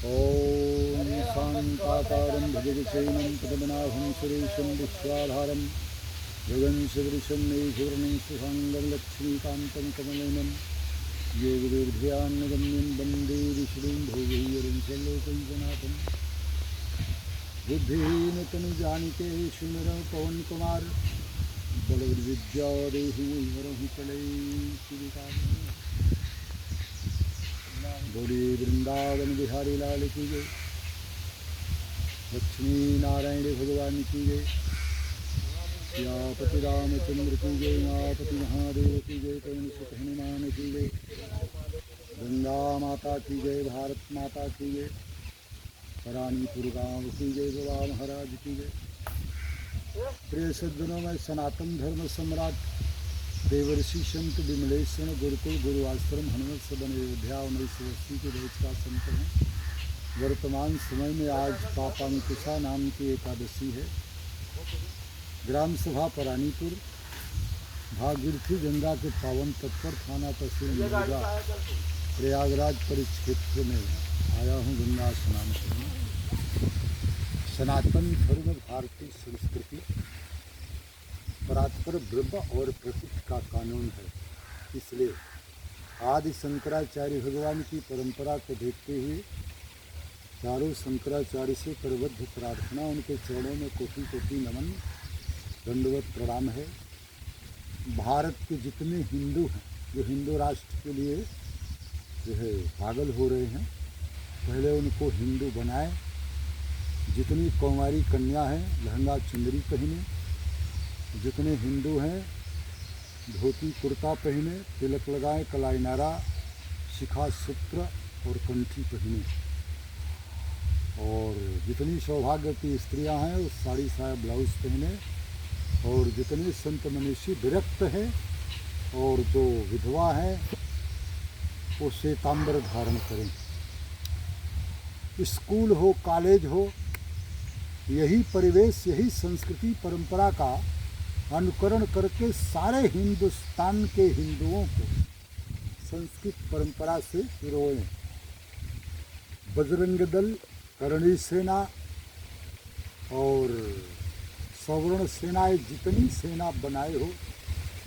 ॐ शान्ताकारं भुजगशयनं पद्मनाभं सुरेशं विश्वाधारं गगनसदृशं मेघवर्णं शुभाङ्गं लक्ष्मीकान्तं कमलनयनं योगदुर्ध्यानगम्यं वन्दे विष्णुं भोगैर्यं सर्वलोकैकनाथं। बुद्धिहीन तनु जानिके सुमिरौ पवन कुमार, बलविद्या देहि हरहु कलैः। बोले वृंदावन बिहारी लाल की जय, लक्ष्मी नारायण भगवान की जय, सियापति रामचंद्र की जय, मापति महादेव की जय, पवन सुत हनुमान की जय, गंगा माता की जय, भारत माता की जय, रानीपुर गाँव की जय, बाबा महाराज की जय। प्रिय सज्जनों में सनातन धर्म सम्राट देवर्षि संत विमलेश्वर गुरुकुल गुरु आश्रम हनुमत सदन अयोध्या 1980 के बैच का संत हैं। वर्तमान समय में आज पापांकुशा नाम की एकादशी है। ग्राम सभा परानीपुर भागीरथी गंगा के पावन तट पर थाना तहसील मौजा प्रयागराज परिक्षेत्र में आया हूँ गंगा स्नान करने। सनातन धर्म भारतीय संस्कृति परात्पर ब्रह्म और प्रकृति का कानून है। इसलिए आदि शंकराचार्य भगवान की परंपरा को देखते हुए चारों शंकराचार्य से करबद्ध प्रार्थना, उनके चरणों में कोटि कोटि नमन दंडवत प्रणाम है। भारत के जितने हिंदू हैं जो हिंदू राष्ट्र के लिए जो है पागल हो रहे हैं, पहले उनको हिंदू बनाए। जितनी कौमारी कन्या हैं लहंगा चुंदरी पहने, जितने हिंदू हैं धोती कुर्ता पहने, तिलक लगाए, कलाई नारा, शिखा सूत्र और कंठी पहने। और जितनी सौभाग्यवती स्त्रियां हैं वो साड़ी साया ब्लाउज पहने। और जितने संत मनीषी विरक्त हैं और जो विधवा हैं वो श्वेतांबर धारण करें। स्कूल हो कॉलेज हो, यही परिवेश यही संस्कृति परंपरा का अनुकरण करके सारे हिंदुस्तान के हिंदुओं को संस्कृत परंपरा से रोएं। बजरंग दल, करणी सेना और सवर्ण सेनाएं जितनी सेना बनाए हो,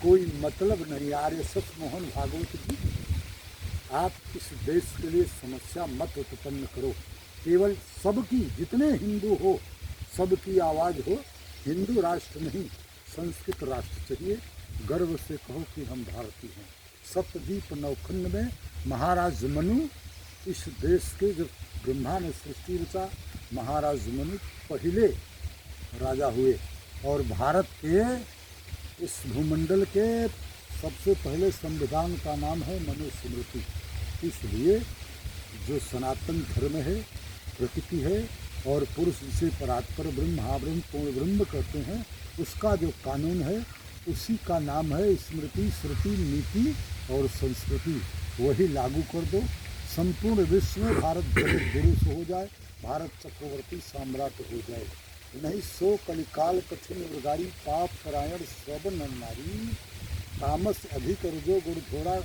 कोई मतलब नहीं। आरएसएस मोहन भागवत जी, आप इस देश के लिए समस्या मत उत्पन्न करो। केवल सबकी, जितने हिंदू हो सबकी आवाज़ हो। हिंदू राष्ट्र नहीं, संस्कृत राष्ट्र चाहिए। गर्व से कहो कि हम भारतीय हैं। सप्तद्वीप नौखंड में महाराज मनु, इस देश के जब ब्रह्मा ने सृष्टि रचा, महाराज मनु पहले राजा हुए और भारत के इस भूमंडल के सबसे पहले संविधान का नाम है मनुस्मृति। इसलिए जो सनातन धर्म है, प्रकृति है और पुरुष जिसे परात्पर ब्रह्म, महाब्रह्म, पूर्ण ब्रह्म कहते हैं, उसका जो कानून है उसी का नाम है स्मृति, श्रुति, नीति और संस्कृति। वही लागू कर दो। संपूर्ण विश्व में भारत जगत गुरु हो जाए, भारत चक्रवर्ती सम्राट हो जाए। नहीं सो कलिकाल कठिन उर्गारी, पाप परायण सब नर नारी। तामस अधिक रजो गुण थोड़ा,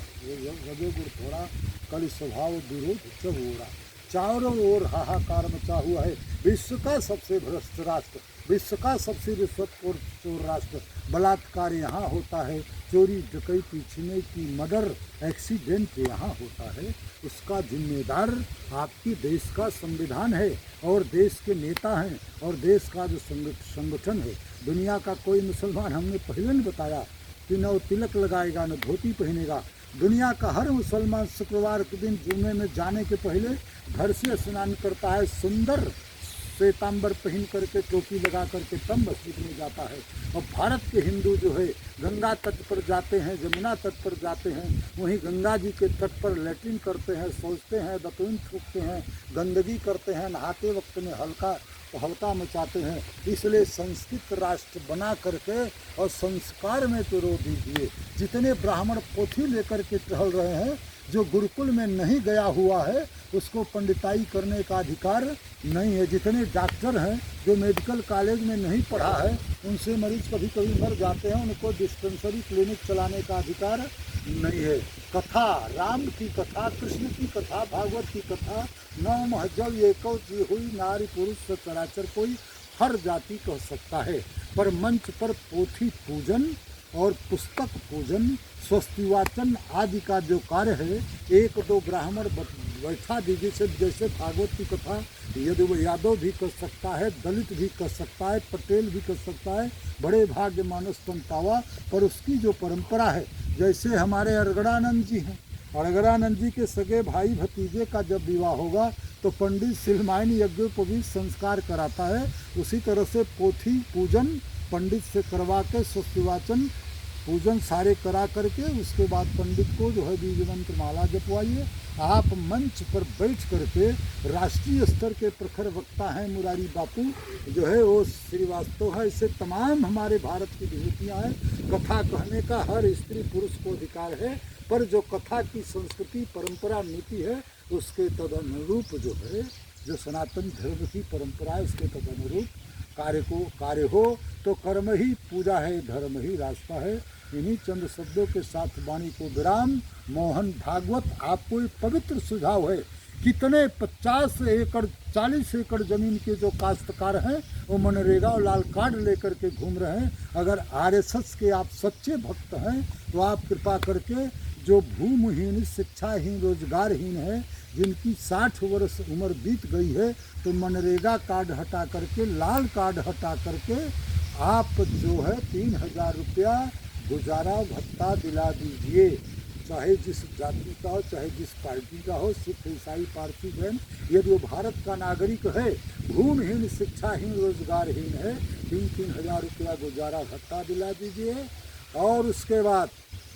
कल स्वभाव विरोध जब ओरा। चारों ओर हाहाकार मचा हुआ है। विश्व का सबसे भ्रष्ट राष्ट्र, विश्व का सबसे रिश्वतखोर चोर राष्ट्र। बलात्कार यहाँ होता है, चोरी डकैती छीने की मर्डर एक्सीडेंट यहाँ होता है। उसका जिम्मेदार आपकी देश का संविधान है और देश के नेता हैं और देश का जो संगठन है। दुनिया का कोई मुसलमान, हमने पहले ने बताया कि न तिलक लगाएगा न धोती पहनेगा। दुनिया का हर मुसलमान शुक्रवार के दिन जुम्मे में जाने के पहले घर से स्नान करता है, सुंदर श्वेतांबर पहन करके, टोपी लगा करके तब मस्जिद में जाता है। और भारत के हिंदू जो है गंगा तट पर जाते हैं, जमुना तट पर जाते हैं, वहीं गंगा जी के तट पर लैट्रिन करते हैं, सोचते हैं, दतून थूकते हैं, गंदगी करते हैं, नहाते वक्त में हल्का मचाते हैं। इसलिए संस्कृत राष्ट्र बना करके और संस्कार में तो रो दीजिए। जितने ब्राह्मण पोथी लेकर के टहल रहे हैं, जो गुरुकुल में नहीं गया हुआ है उसको पंडिताई करने का अधिकार नहीं है। जितने डॉक्टर हैं जो मेडिकल कॉलेज में नहीं पढ़ा है, उनसे मरीज कभी कभी मर जाते हैं, उनको डिस्पेंसरी क्लिनिक चलाने का अधिकार नहीं है। कथा, राम की कथा, कृष्ण की कथा, भागवत की कथा, नौ महजब एको जी हुई, नारी पुरुष चराचर कोई हर जाति कह सकता है। पर मंच पर पोथी पूजन और पुस्तक पूजन, स्वस्तिवाचन आदि का जो कार्य है, एक दो ब्राह्मण बैठा दीजिए से, जैसे भागवत की कथा यदि वो यादव भी कर सकता है, दलित भी कर सकता है, पटेल भी कर सकता है, बड़े भाग्य मानस तंतावा, पर उसकी जो परंपरा है, जैसे हमारे अरगड़ानंद जी हैं, अरगड़ानंद जी के सगे भाई भतीजे का जब विवाह होगा तो पंडित सिलमाइन यज्ञोपवीत संस्कार कराता है। उसी तरह से पोथी पूजन पंडित से करवा के, स्वस्तिवाचन पूजन सारे करा करके उसके बाद पंडित को जो है बीज मंत्र माला जपवाइए। आप मंच पर बैठ करके, राष्ट्रीय स्तर के प्रखर वक्ता हैं मुरारी बापू जो है वो श्रीवास्तव है, इससे तमाम हमारे भारत की विभूतियाँ हैं। कथा कहने का हर स्त्री पुरुष को अधिकार है, पर जो कथा की संस्कृति परंपरा नीति है उसके तदनुरूप जो है, जो सनातन धर्म की परंपरा है उसके तदनुरूप कार्य हो। तो कर्म ही पूजा है, धर्म ही रास्ता है। इन्हीं चंद शब्दों के साथ वाणी को विराम। मोहन भागवत आपको एक पवित्र सुझाव है। कितने 50 एकड़ 40 एकड़ जमीन के जो काश्तकार हैं वो मनरेगा और लाल कार्ड लेकर के घूम रहे हैं। अगर आरएसएस के आप सच्चे भक्त हैं तो आप कृपा करके जो भूमिहीन, शिक्षाहीन, रोजगारहीन है, जिनकी 60 वर्ष उम्र बीत गई है, तो मनरेगा कार्ड हटा करके, लाल कार्ड हटा करके आप जो है 3000 रुपया गुजारा भत्ता दिला दीजिए। चाहे जिस जाति का हो, चाहे जिस पार्टी का हो, सिख, ईसाई, पारसी, जैन, यदि वो भारत का नागरिक है, भूमिहीन, शिक्षाहीन, रोजगारहीन है, 3-3000 रुपया गुजारा भत्ता दिला दीजिए। और उसके बाद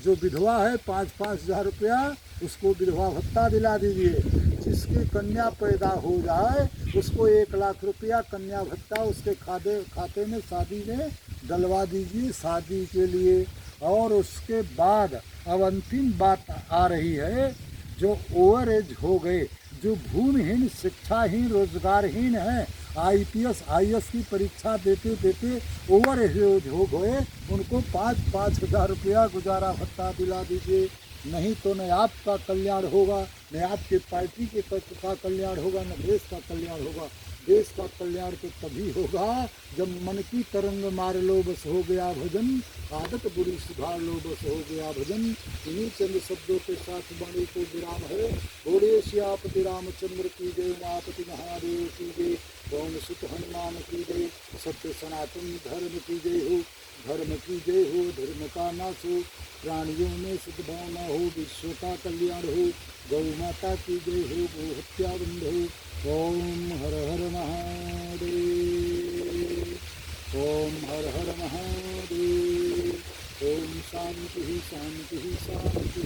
जो विधवा है 5-5 हज़ार रुपया उसको विधवा भत्ता दिला दीजिए। जिसकी कन्या पैदा हो जाए उसको 1 लाख रुपया कन्या भत्ता उसके खाते में शादी में डलवा दीजिए, शादी के लिए। और उसके बाद अब अंतिम बात आ रही है, जो ओवर एज हो गए, जो भूमिहीन, शिक्षाहीन, रोजगारहीन हैं, IPS IAS की परीक्षा देते देते ओवर एज हो गए, उनको 5-5 हज़ार रुपया गुजारा भत्ता दिला दीजिए। नहीं तो न आपका कल्याण होगा, न आपके पार्टी के का कल्याण होगा, न देश का कल्याण होगा। देश का कल्याण तो तभी होगा जब मन की तरंग मार लो बस हो गया भजन, आदत बुरी सुधार लो बस हो गया भजन। इन्हीं चंद शब्दों के साथ वाणी को विराम है। बोले श्यापति रामचंद्र की जय, उमापति महादेव की जय, पवन सुत हनुमान की जय। सत्य सनातन धर्म की जय हो, धर्म की जय हो, धर्म का नाश हो, प्राणियों में सद्भावना हो, विश्व का कल्याण हो, गौ माता की जय हो, गो हत्या बंद हो। ओम हर हर महादेव, ओम हर हर महादेव, ओम शांति शांति शांति।